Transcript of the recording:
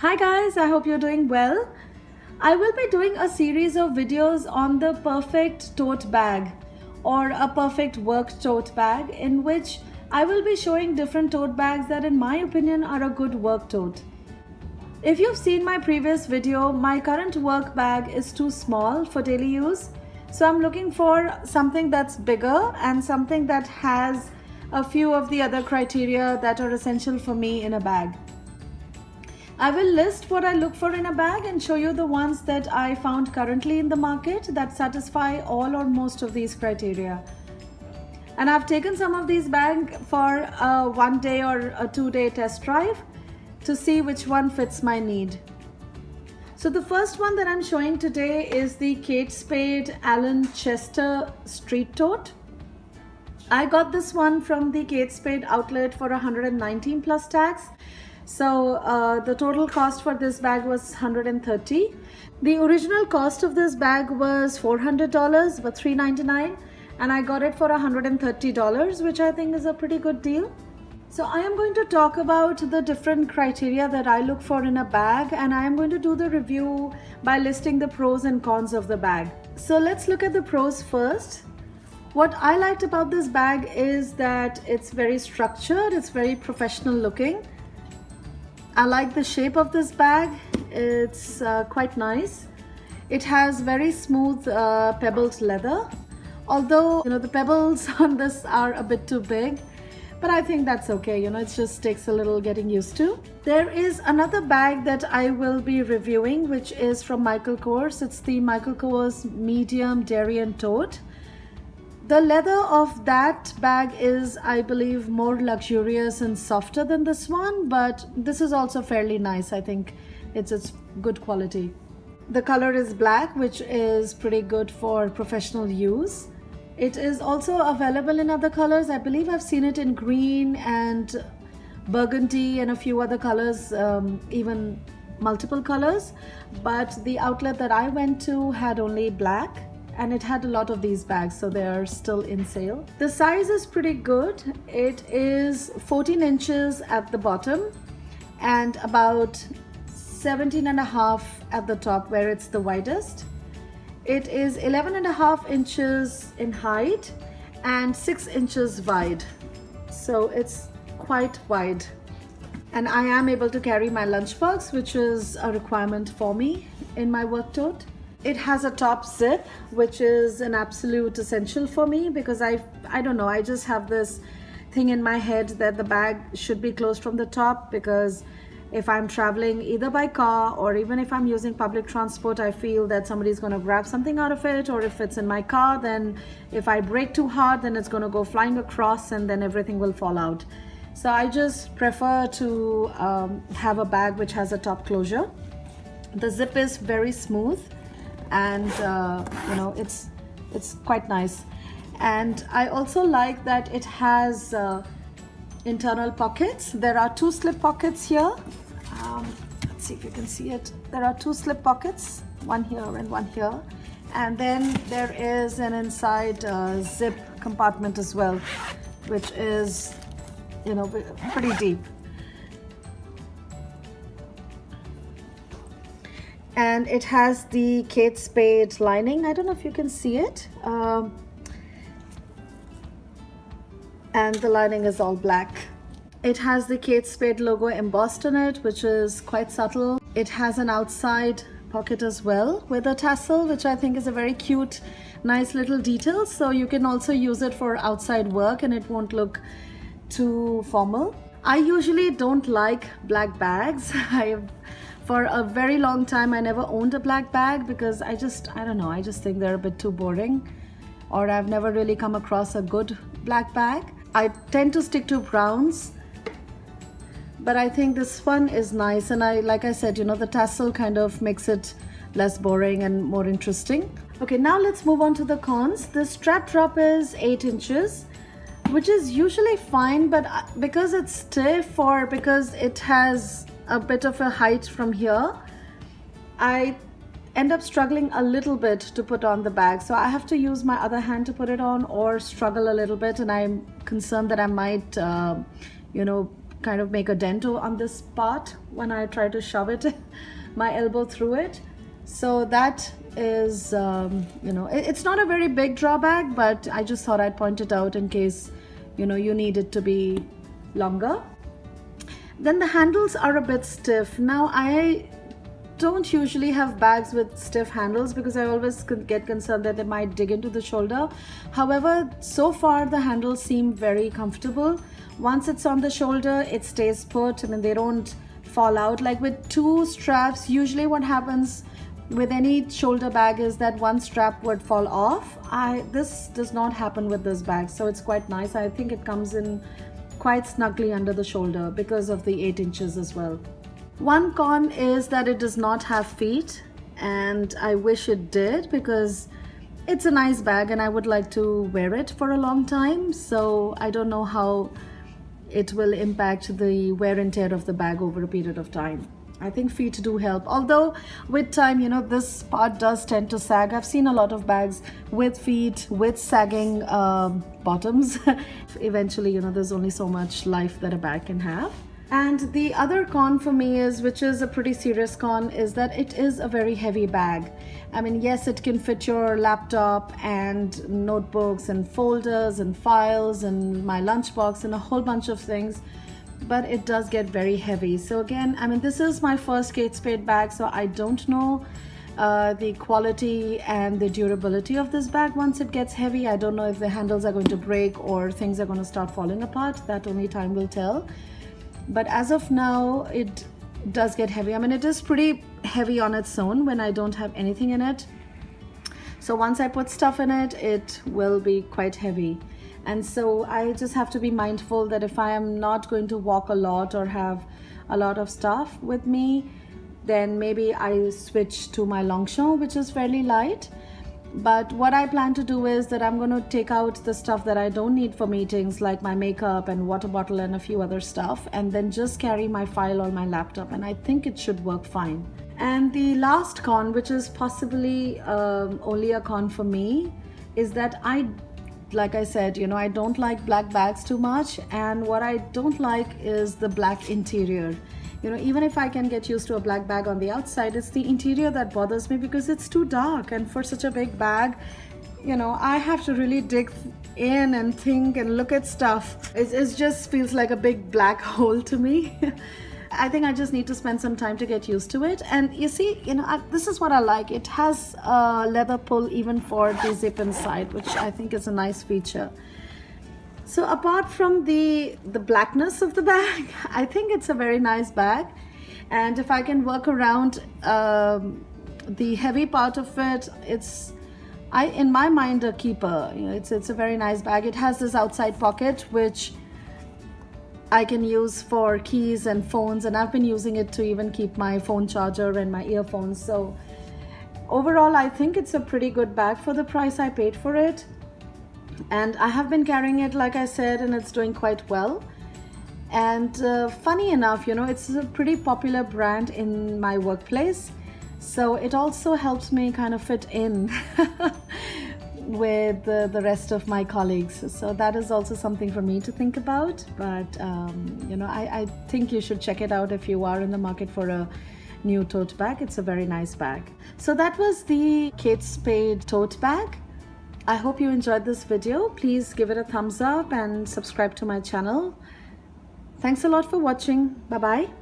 Hi guys, I hope you're doing well. I will be doing a series of videos on the perfect tote bag or a perfect work tote bag, in which I will be showing different tote bags that in my opinion are a good work tote. If you've seen my previous video, my current work bag is too small for daily use. So I'm looking for something that's bigger and something that has a few of the other criteria that are essential for me in a bag. I will list what I look for in a bag and show you the ones that I found currently in the market that satisfy all or most of these criteria. And I've taken some of these bags for a 1 day or a 2-day test drive to see which one fits my need. So the first one that I'm showing today is the Kate Spade Allyn Chester Street Tote. I got this one from the Kate Spade outlet for 119 plus tax. So the total cost for this bag was $130. The original cost of this bag was $400, but $399, and I got it for $130, which I think is a pretty good deal. So I am going to talk about the different criteria that I look for in a bag, and I am going to do the review by listing the pros and cons of the bag. So let's look at the pros first. What I liked about this bag is that it's very structured, it's very professional looking. I like the shape of this bag. It's quite nice. It has very smooth pebbled leather, although the pebbles on this are a bit too big, but I think that's okay. It just takes a little getting used to. There is another bag that I will be reviewing, which is from Michael Kors. It's the Michael Kors medium Darien tote. The leather of that bag is, I believe, more luxurious and softer than this one, but this is also fairly nice. I think it's good quality. The color is black, which is pretty good for professional use. It is also available in other colors. I believe I've seen it in green and burgundy and a few other colors, even multiple colors, but the outlet that I went to had only black. And it had a lot of these bags, so they are still in sale. The size is pretty good. It is 14 inches at the bottom and about 17.5 at the top where it's the widest. It is 11.5 inches in height and 6 inches wide. So it's quite wide. And I am able to carry my lunchbox, which is a requirement for me in my work tote. It has a top zip, which is an absolute essential for me because I don't know, I just have this thing in my head that the bag should be closed from the top, because if I'm traveling either by car or even if I'm using public transport, I feel that somebody's going to grab something out of it, or if it's in my car, then if I brake too hard, then it's going to go flying across and then everything will fall out. So I just prefer to have a bag which has a top closure. The zip is very smooth, and it's quite nice. And I also like that it has internal pockets. There are 2 slip pockets here. Let's see if you can see it. There are 2 slip pockets, one here and one here, and then there is an inside zip compartment as well, which is pretty deep. And it has the Kate Spade lining. I don't know if you can see it. And the lining is all black. It has the Kate Spade logo embossed on it, which is quite subtle. It has an outside pocket as well with a tassel, which I think is a very cute, nice little detail. So you can also use it for outside work and it won't look too formal. I usually don't like black bags. For a very long time, I never owned a black bag because I don't know, I just think they're a bit too boring, or I've never really come across a good black bag. I tend to stick to browns, but I think this one is nice, and like I said, the tassel kind of makes it less boring and more interesting. Okay, now let's move on to the cons. The strap drop is 8 inches, which is usually fine, but because it's stiff or because it has a bit of a height from here, I end up struggling a little bit to put on the bag. So I have to use my other hand to put it on or struggle a little bit, and I'm concerned that I might kind of make a dent on this part when I try to shove it, my elbow through it. So that is, it's not a very big drawback, but I just thought I'd point it out in case, you need it to be longer. Then the handles are a bit stiff. Now I don't usually have bags with stiff handles because I always get concerned that they might dig into the shoulder. However, so far the handles seem very comfortable. Once it's on the shoulder, it stays put. I mean, they don't fall out. Like with two straps, usually what happens with any shoulder bag is that one strap would fall off. This does not happen with this bag, so it's quite nice. I think it comes in quite snugly under the shoulder because of the 8 inches as well. One con is that it does not have feet, and I wish it did because it's a nice bag and I would like to wear it for a long time. So I don't know how it will impact the wear and tear of the bag over a period of time. I think feet do help, although with time, this part does tend to sag. I've seen a lot of bags with feet, with sagging bottoms. Eventually, there's only so much life that a bag can have. And the other con for me is, which is a pretty serious con, is that it is a very heavy bag. I mean, yes, it can fit your laptop and notebooks and folders and files and my lunchbox and a whole bunch of things, but it does get very heavy. So again, I mean, this is my first Kate Spade bag, so I don't know the quality and the durability of this bag once it gets heavy. I don't know if the handles are going to break or things are going to start falling apart. That only time will tell. But as of now, it does get heavy. I mean, it is pretty heavy on its own when I don't have anything in it. So once I put stuff in it, it will be quite heavy. And so I just have to be mindful that if I am not going to walk a lot or have a lot of stuff with me, then maybe I switch to my Longchamp, which is fairly light. But what I plan to do is that I'm going to take out the stuff that I don't need for meetings, like my makeup and water bottle and a few other stuff, and then just carry my file or my laptop, and I think it should work fine. And the last con, which is possibly only a con for me, is that like I said, I don't like black bags too much, and what I don't like is the black interior. Even if I can get used to a black bag on the outside, it's the interior that bothers me because it's too dark, and for such a big bag, I have to really dig in and think and look at stuff. It just feels like a big black hole to me. I think I just need to spend some time to get used to it. And you see, this is what I like. It has a leather pull even for the zip inside, which I think is a nice feature. So apart from the blackness of the bag, I think it's a very nice bag. And if I can work around the heavy part of it, it's, in my mind, a keeper. It's a very nice bag. It has this outside pocket, which I can use for keys and phones, and I've been using it to even keep my phone charger and my earphones. So overall, I think it's a pretty good bag for the price I paid for it. And I have been carrying it, like I said, and it's doing quite well. And funny enough, it's a pretty popular brand in my workplace. So it also helps me kind of fit in with the rest of my colleagues. So that is also something for me to think about. But, I think you should check it out if you are in the market for a new tote bag. It's a very nice bag. So that was the Kate Spade tote bag. I hope you enjoyed this video. Please give it a thumbs up and subscribe to my channel. Thanks a lot for watching. Bye-bye.